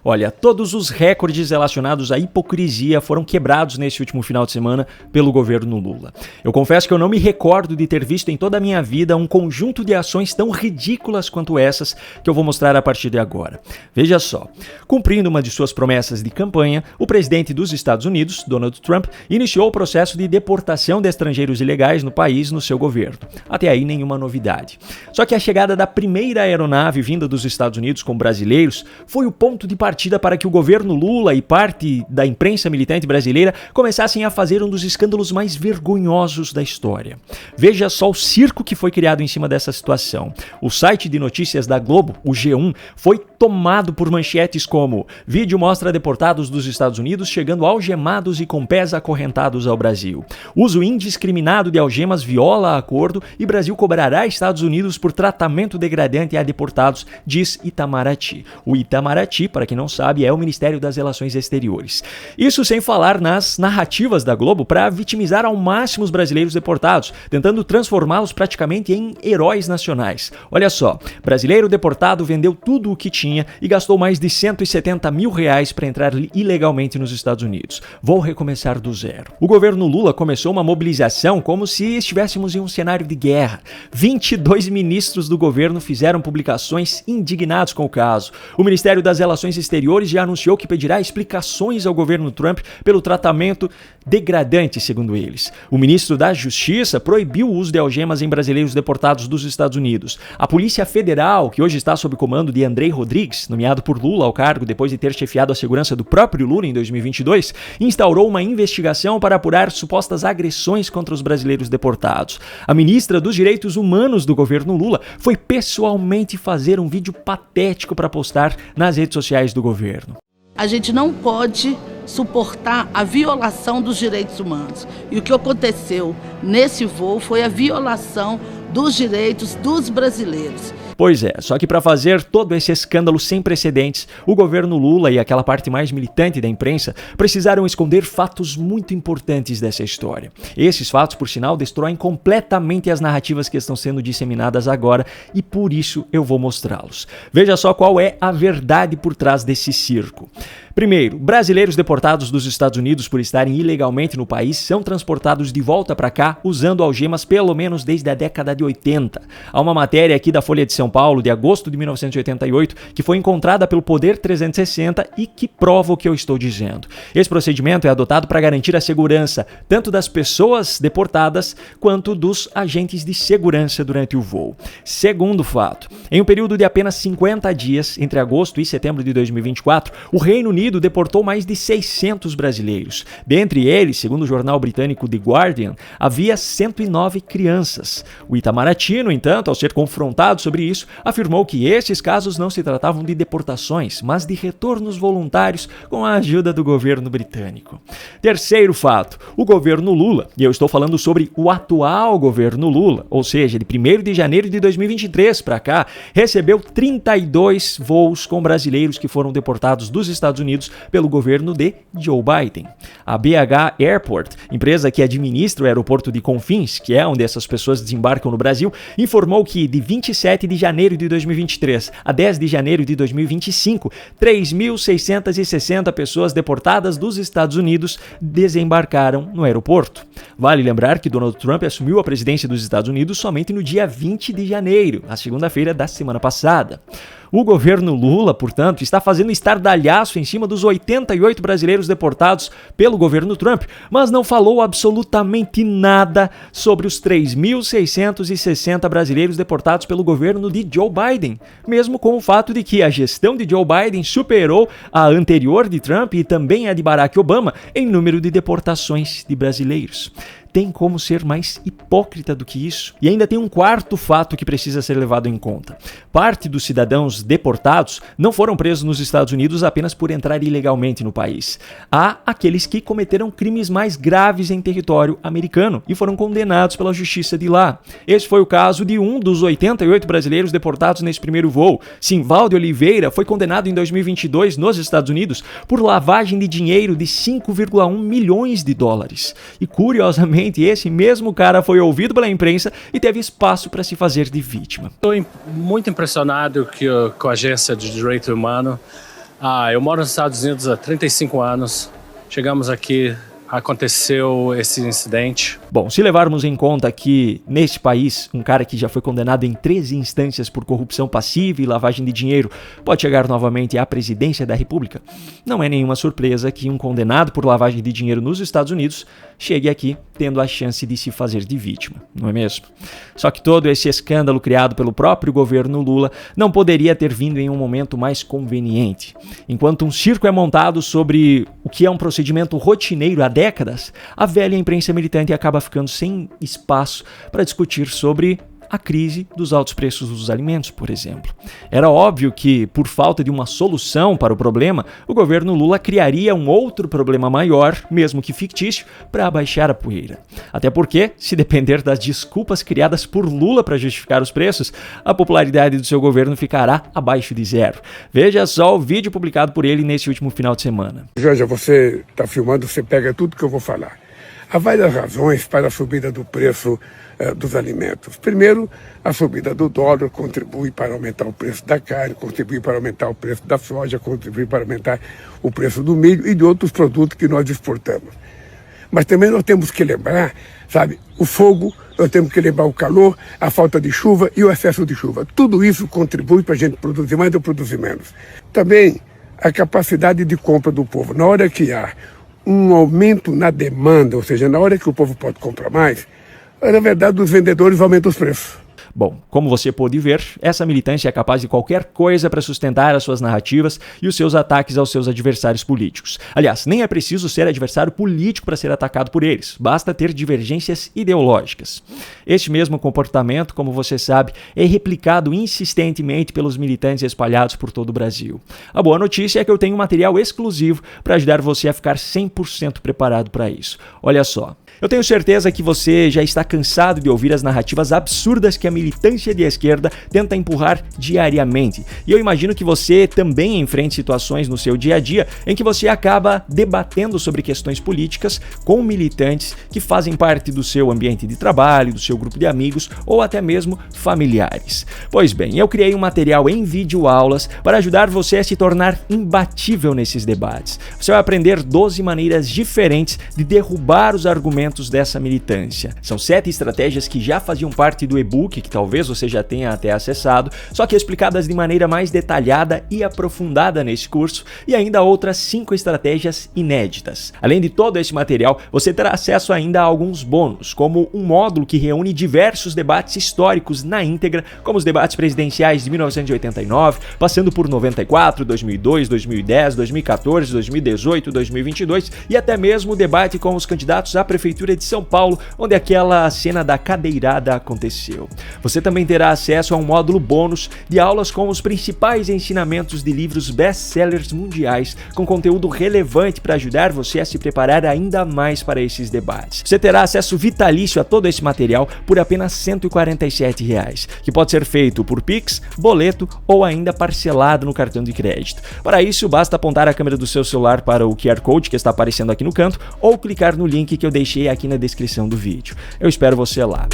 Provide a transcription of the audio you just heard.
Olha, todos os recordes relacionados à hipocrisia foram quebrados nesse último final de semana pelo governo Lula. Eu confesso que eu não me recordo de ter visto em toda a minha vida um conjunto de ações tão ridículas quanto essas que eu vou mostrar a partir de agora. Veja só, cumprindo uma de suas promessas de campanha, o presidente dos Estados Unidos, Donald Trump, iniciou o processo de deportação de estrangeiros ilegais no país no seu governo. Até aí nenhuma novidade. Só que a chegada da primeira aeronave vinda dos Estados Unidos com brasileiros foi o ponto de partida para que o governo Lula e parte da imprensa militante brasileira começassem a fazer um dos escândalos mais vergonhosos da história. Veja só o circo que foi criado em cima dessa situação. O site de notícias da Globo, o G1, foi tomado por manchetes como: vídeo mostra deportados dos Estados Unidos chegando algemados e com pés acorrentados ao Brasil. Uso indiscriminado de algemas viola acordo e Brasil cobrará Estados Unidos por tratamento degradante a deportados, diz Itamaraty. O Itamaraty, para quem não sabe, é o Ministério das Relações Exteriores. Isso sem falar nas narrativas da Globo para vitimizar ao máximo os brasileiros deportados, tentando transformá-los praticamente em heróis nacionais. Olha só, brasileiro deportado vendeu tudo o que tinha e gastou mais de R$170 mil para entrar ilegalmente nos Estados Unidos. Vou recomeçar do zero. O governo Lula começou uma mobilização como se estivéssemos em um cenário de guerra. 22 ministros do governo fizeram publicações indignados com o caso. O Ministério das Relações Exteriores já anunciou que pedirá explicações ao governo Trump pelo tratamento degradante, segundo eles. O ministro da Justiça proibiu o uso de algemas em brasileiros deportados dos Estados Unidos. A Polícia Federal, que hoje está sob comando de Andrei Rodrigues, nomeado por Lula ao cargo depois de ter chefiado a segurança do próprio Lula em 2022, instaurou uma investigação para apurar supostas agressões contra os brasileiros deportados. A ministra dos Direitos Humanos do governo Lula foi pessoalmente fazer um vídeo patético para postar nas redes sociais do governo. A gente não pode suportar a violação dos direitos humanos. E o que aconteceu nesse voo foi a violação dos direitos dos brasileiros. Pois é, só que para fazer todo esse escândalo sem precedentes, o governo Lula e aquela parte mais militante da imprensa precisaram esconder fatos muito importantes dessa história. Esses fatos, por sinal, destroem completamente as narrativas que estão sendo disseminadas agora e por isso eu vou mostrá-los. Veja só qual é a verdade por trás desse circo. Primeiro, brasileiros deportados dos Estados Unidos por estarem ilegalmente no país são transportados de volta para cá usando algemas pelo menos desde a década de 80. Há uma matéria aqui da Folha de São Paulo, de agosto de 1988, que foi encontrada pelo Poder 360 e que prova o que eu estou dizendo. Esse procedimento é adotado para garantir a segurança tanto das pessoas deportadas quanto dos agentes de segurança durante o voo. Segundo fato, em um período de apenas 50 dias, entre agosto e setembro de 2024, o Reino Unido deportou mais de 600 brasileiros. Dentre eles, segundo o jornal britânico The Guardian, havia 109 crianças. O Itamaraty, no entanto, ao ser confrontado sobre isso, afirmou que esses casos não se tratavam de deportações, mas de retornos voluntários com a ajuda do governo britânico. Terceiro fato, o governo Lula, e eu estou falando sobre o atual governo Lula, ou seja, de 1º de janeiro de 2023 para cá, recebeu 32 voos com brasileiros que foram deportados dos Estados Unidos pelo governo de Joe Biden. A BH Airport, empresa que administra o aeroporto de Confins, que é onde essas pessoas desembarcam no Brasil, informou que de 27 de janeiro de 2023 a 10 de janeiro de 2025, 3.660 pessoas deportadas dos Estados Unidos desembarcaram no aeroporto. Vale lembrar que Donald Trump assumiu a presidência dos Estados Unidos somente no dia 20 de janeiro, a segunda-feira da semana passada. O governo Lula, portanto, está fazendo estardalhaço em cima dos 88 brasileiros deportados pelo governo Trump, mas não falou absolutamente nada sobre os 3.660 brasileiros deportados pelo governo de Joe Biden, mesmo com o fato de que a gestão de Joe Biden superou a anterior de Trump e também a de Barack Obama em número de deportações de brasileiros. Tem como ser mais hipócrita do que isso? E ainda tem um quarto fato que precisa ser levado em conta. Parte dos cidadãos deportados não foram presos nos Estados Unidos apenas por entrar ilegalmente no país. Há aqueles que cometeram crimes mais graves em território americano e foram condenados pela justiça de lá. Esse foi o caso de um dos 88 brasileiros deportados nesse primeiro voo. Simvaldo Oliveira foi condenado em 2022 nos Estados Unidos por lavagem de dinheiro de 5,1 milhões de dólares. E curiosamente, esse mesmo cara foi ouvido pela imprensa e teve espaço para se fazer de vítima. Estou muito impressionado com a Agência de Direito Humano Eu moro nos Estados Unidos há 35 anos. Chegamos aqui, aconteceu esse incidente. Bom, se levarmos em conta que, neste país, um cara que já foi condenado em 13 instâncias por corrupção passiva e lavagem de dinheiro pode chegar novamente à presidência da República, não é nenhuma surpresa que um condenado por lavagem de dinheiro nos Estados Unidos chegue aqui tendo a chance de se fazer de vítima, não é mesmo? Só que todo esse escândalo criado pelo próprio governo Lula não poderia ter vindo em um momento mais conveniente. Enquanto um circo é montado sobre o que é um procedimento rotineiro há décadas, a velha imprensa militante acaba ficando sem espaço para discutir sobre a crise dos altos preços dos alimentos, por exemplo. Era óbvio que, por falta de uma solução para o problema, o governo Lula criaria um outro problema maior, mesmo que fictício, para abaixar a poeira. Até porque, se depender das desculpas criadas por Lula para justificar os preços, a popularidade do seu governo ficará abaixo de zero. Veja só o vídeo publicado por ele nesse último final de semana. Jorge, você está filmando, você pega tudo que eu vou falar. Há várias razões para a subida do preço dos alimentos. Primeiro, a subida do dólar contribui para aumentar o preço da carne, contribui para aumentar o preço da soja, contribui para aumentar o preço do milho e de outros produtos que nós exportamos. Mas também nós temos que lembrar, sabe, o fogo, nós temos que lembrar o calor, a falta de chuva e o excesso de chuva. Tudo isso contribui para a gente produzir mais ou produzir menos. Também a capacidade de compra do povo. Na hora que há um aumento na demanda, ou seja, na hora que o povo pode comprar mais, na verdade os vendedores aumentam os preços. Bom, como você pôde ver, essa militância é capaz de qualquer coisa para sustentar as suas narrativas e os seus ataques aos seus adversários políticos. Aliás, nem é preciso ser adversário político para ser atacado por eles, basta ter divergências ideológicas. Este mesmo comportamento, como você sabe, é replicado insistentemente pelos militantes espalhados por todo o Brasil. A boa notícia é que eu tenho material exclusivo para ajudar você a ficar 100% preparado para isso. Olha só. Eu tenho certeza que você já está cansado de ouvir as narrativas absurdas que a militância de esquerda tenta empurrar diariamente. E eu imagino que você também enfrente situações no seu dia a dia em que você acaba debatendo sobre questões políticas com militantes que fazem parte do seu ambiente de trabalho, do seu grupo de amigos ou até mesmo familiares. Pois bem, eu criei um material em videoaulas para ajudar você a se tornar imbatível nesses debates. Você vai aprender 12 maneiras diferentes de derrubar os argumentos dessa militância. São 7 estratégias que já faziam parte do e-book, que talvez você já tenha até acessado, só que explicadas de maneira mais detalhada e aprofundada nesse curso, e ainda outras 5 estratégias inéditas. Além de todo esse material, você terá acesso ainda a alguns bônus, como um módulo que reúne diversos debates históricos na íntegra, como os debates presidenciais de 1989, passando por 94, 2002, 2010, 2014, 2018, 2022 e até mesmo o debate com os candidatos à prefeitura de São Paulo, onde aquela cena da cadeirada aconteceu. Você também terá acesso a um módulo bônus de aulas com os principais ensinamentos de livros best-sellers mundiais, com conteúdo relevante para ajudar você a se preparar ainda mais para esses debates. Você terá acesso vitalício a todo esse material por apenas R$ 147, que pode ser feito por Pix, boleto ou ainda parcelado no cartão de crédito. Para isso, basta apontar a câmera do seu celular para o QR Code que está aparecendo aqui no canto ou clicar no link que eu deixei aqui na descrição do vídeo. Eu espero você lá.